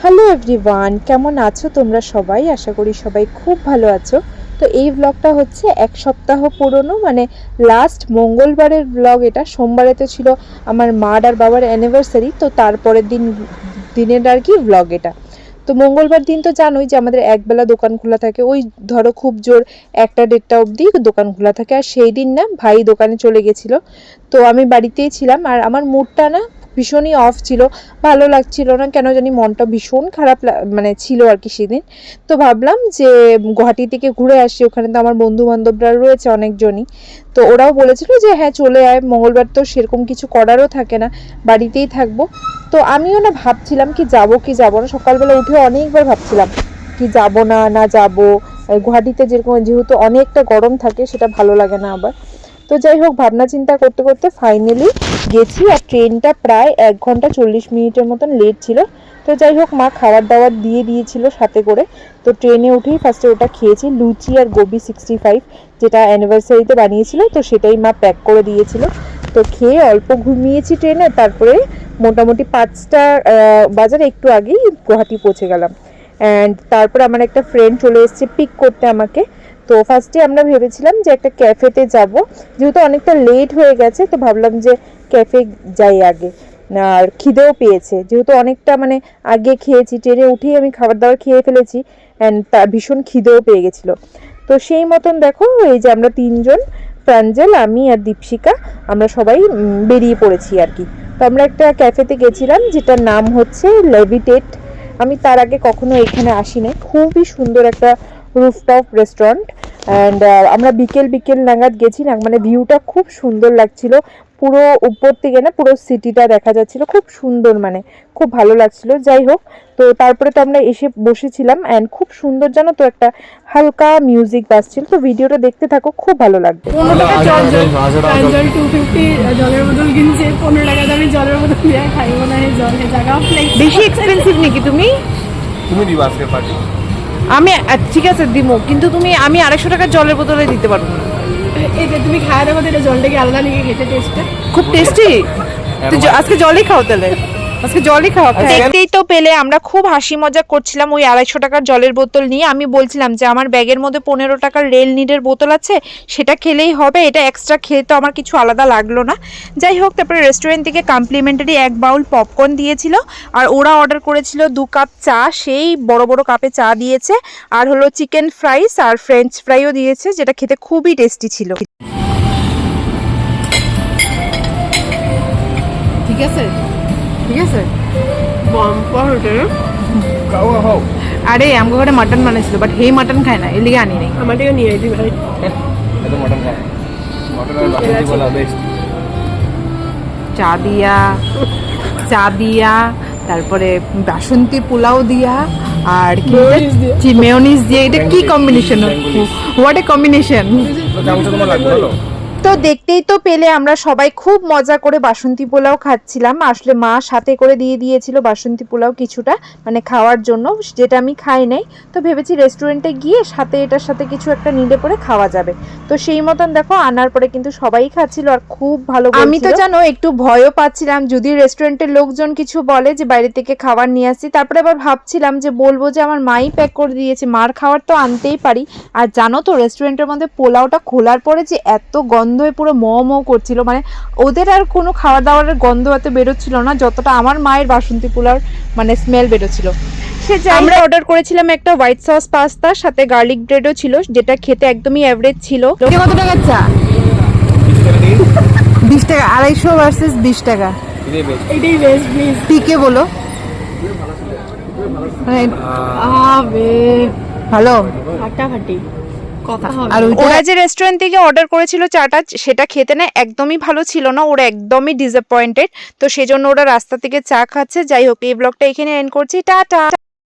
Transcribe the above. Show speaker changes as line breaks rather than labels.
Hello everyone, কেমন আছো তোমরা সবাই? আশা করি সবাই খুব ভালো আছো। তো এই ব্লগটা হচ্ছে এক সপ্তাহ পুরনো, মানে লাস্ট মঙ্গলবারের ব্লগ। এটা সোমবারেতে ছিল আমার মার আর বাবার অ্যানিভার্সারি, তো তারপরের দিনের আর কি ব্লগ এটা। তো মঙ্গলবার দিন তো জানোই যে আমাদের একবেলা দোকান খোলা থাকে, ওই ধরো খুব জোর 1টা 1:30 অবধি দোকান খোলা থাকে। আর সেই দিন না ভাই দোকানে চলে গেছিলো, তো আমি বাড়িতেই ছিলাম। আর আমার মুডটা না ভীষণই অফ ছিল, ভালো লাগছিল না, কেন জানি মনটা ভীষণ খারাপ মানে ছিল আর কি সেদিন। তো ভাবলাম যে গুয়াহাটি থেকে ঘুরে আসি, ওখানে তো আমার বন্ধু বান্ধবরা রয়েছে অনেকজনই। তো ওরাও বলেছিল যে হ্যাঁ চলে আয়, মঙ্গলবার তো সেরকম কিছু করারও থাকে না, বাড়িতেই থাকবো। তো আমিও না ভাবছিলাম কি যাব কি যাব না, সকালবেলা উঠে অনেকবার ভাবছিলাম কি যাব না না যাব। গুয়াহাটিতে যেহেতু অনেকটা গরম থাকে, সেটা ভালো লাগে না আবার। তো যাই হোক, ভাবনা চিন্তা করতে করতে ফাইনালি গেছি। আর ট্রেনটা প্রায় 1 ঘন্টা 40 মিনিটের মতন লেট ছিল। তো যাই হোক, মা খাবার দাবার দিয়ে দিয়েছিল সাথে করে। তো ট্রেনে উঠেই ফার্স্টে ওটা খেয়েছি, লুচি আর গোবি 65, যেটা অ্যানিভার্সারিতে বানিয়েছিল, তো সেটাই মা প্যাক করে দিয়েছিল। তো খেয়ে অল্প ঘুমিয়েছি ট্রেনে, তারপরে মোটামুটি 5টা বাজার একটু আগেই গুয়াহাটি পৌঁছে গেলাম। অ্যান্ড তারপর আমার একটা ফ্রেন্ড চলে এসেছে পিক করতে আমাকে। তো ফার্স্টে আমরা ভেবেছিলাম যে একটা ক্যাফেতে যাব, যেহেতু অনেকটা লেট হয়ে গেছে, তো ভাবলাম যে ক্যাফে যাই আগে। আর খিদেও পেয়েছে, যেহেতু অনেকটা মানে আগে খেয়েছি, ট্রেনে উঠেই আমি খাবার দাবার খেয়ে ফেলেছি, অ্যান্ড তার ভীষণ খিদেও পেয়ে গেছিলো। তো সেই মতন দেখো, এই যে আমরা 3জন, প্রাঞ্জল, আমি আর দীপশিকা, আমরা সবাই বেরিয়ে পড়েছি আর কি। তো আমরা একটা ক্যাফেতে গেছিলাম, যেটার নাম হচ্ছে লেভিটেট। আমি তার আগে কখনো এখানে আসি নাই। খুবই সুন্দর একটা রুফটপ রেস্টুরেন্ট। অ্যান্ড আমরা বিকেল বিকেল নাগাদ গেছি না, মানে ভিউটা খুব সুন্দর লাগছিল, পুরো উপর থেকে না পুরো সিটিটা দেখা যাচ্ছিল, খুব সুন্দর, মানে খুব ভালো লাগছিল। যাই হোক, তো তারপরে তো আমরা এসে বসেছিলাম, অ্যান্ড খুব সুন্দর জানো তো, একটা হালকা মিউজিক বাজছিল। তো ভিডিওটা দেখতে থাকো, খুব ভালো লাগবে।
15 টাকা জল 250 জলের বোতল কিনছে, 15 টাকা দামে জলের বোতল দিয়ে খাইবো না, এই জলের জায়গা
বেশি এক্সপেন্সিভ নাকি? তুমি
দিবা আজকে পার্টি?
আমি ঠিক আছে দিমো, কিন্তু আমি 250 টাকার জলের বোতলে দিতে পারবো না।
এটা তুমি খাওয়া দেবো, এটা জলটা কি আলাদা নিয়ে খেতে টেস্টটা
খুব টেস্টি। তুই আজকে জলই খাও তাহলে, আজকে জলই খাওয়া। দেখতেই তো পেলে আমরা খুব হাসি মজা করছিলাম ওই 250 টাকার জলের বোতল নিয়ে। আমি বলছিলাম যে আমার ব্যাগের মধ্যে 15 টাকার রেল নিডের বোতল আছে, সেটা খেলেই হবে, এটা এক্সট্রা খেয়ে তো আমার কিছু আলাদা লাগলো না। যাই হোক, তারপরে রেস্টুরেন্ট থেকে কমপ্লিমেন্টারি 1 বাউল পপকর্ন দিয়েছিল, আর ওরা অর্ডার করেছিল 2 কাপ চা, সেই বড় বড় কাপে চা দিয়েছে, আর হলো চিকেন ফ্রাইস আর ফ্রেঞ্চ ফ্রাইও দিয়েছে, যেটা খেতে খুবই টেস্টি ছিল। ঠিক আছে ঠিক আছে। আরে আমগো ঘরে মাটন বানাইছিল, বাট হে মাটন খায় না, এর লিগে আনি নাই।
আমাদেরও নিয়ে আইছি ভাই।
এত মটন খায়, মটন আর বাসন্তী বলা বেস্ট।
চা দিয়া তারপরে বাসন্তী পোলাও দিয়া, আর মেয়োনিজ দিয়ে। এটা কি কম্বিনেশন? What a combination!
তোমার লাগবে ভালো।
তো দেখতেই তো পেলে আমরা সবাই খুব মজা করে বাসন্তী পোলাও খাচ্ছিলাম। আসলে মা সাথে করে দিয়ে দিয়েছিল বাসন্তী পোলাও কিছুটা, মানে খাওয়ার জন্য, যেটা আমি খাই নাই। তো ভেবেছি রেস্টুরেন্টে গিয়ে সাথে এটার সাথে কিছু একটা নিলে পরে খাওয়া যাবে। তো সেই মতন দেখো আনার পরে কিন্তু সবাই খাচ্ছিল, আর খুব ভালো। আমি তো জানো একটু ভয়ও পাচ্ছিলাম, যদি রেস্টুরেন্টের লোকজন কিছু বলে যে বাইরে থেকে খাবার নিয়ে আসছি। তারপরে আবার ভাবছিলাম যে বলবো যে আমার মাই প্যাক করে দিয়েছে, মার খাবার তো আনতেই পারি। আর জানো তো রেস্টুরেন্টের মধ্যে পোলাওটা খোলার পরে যে এত গন্ধ হয়ে পুরো ম করছিল, মানে ওদের আর কোনো খাবার দাবারের গন্ধ এত বেরোচ্ছিল না যতটা আমার মায়ের বাসন্তী পোলাওর মানে স্মেল বেরোচ্ছিল। আমরা অর্ডার করেছিলাম একটা হোয়াইট সস পাস্তা, সাথে গার্লিক ব্রেডও ছিল, যেটা খেতে একদমই অ্যাভারেজ ছিল। কত টাকার চা? 20 টাকা। 250 ভার্সেস 20 টাকা,
এটাই বেস্ট। প্লিজ
পিকে বলো। ভালো
ফাটাফাটি কথা হবে।
আর ওরা যে রেস্টুরেন্ট থেকে অর্ডার করেছিল চাটা, সেটা খেতে না একদমই ভালো ছিল না, ওরা একদমই ডিসঅ্যাপয়েন্টেড। তো সেজন্য ওরা রাস্তা থেকে চা খাচ্ছে। যাই হোক, এই ব্লগটা এখানে এন্ড করছি, টাটা।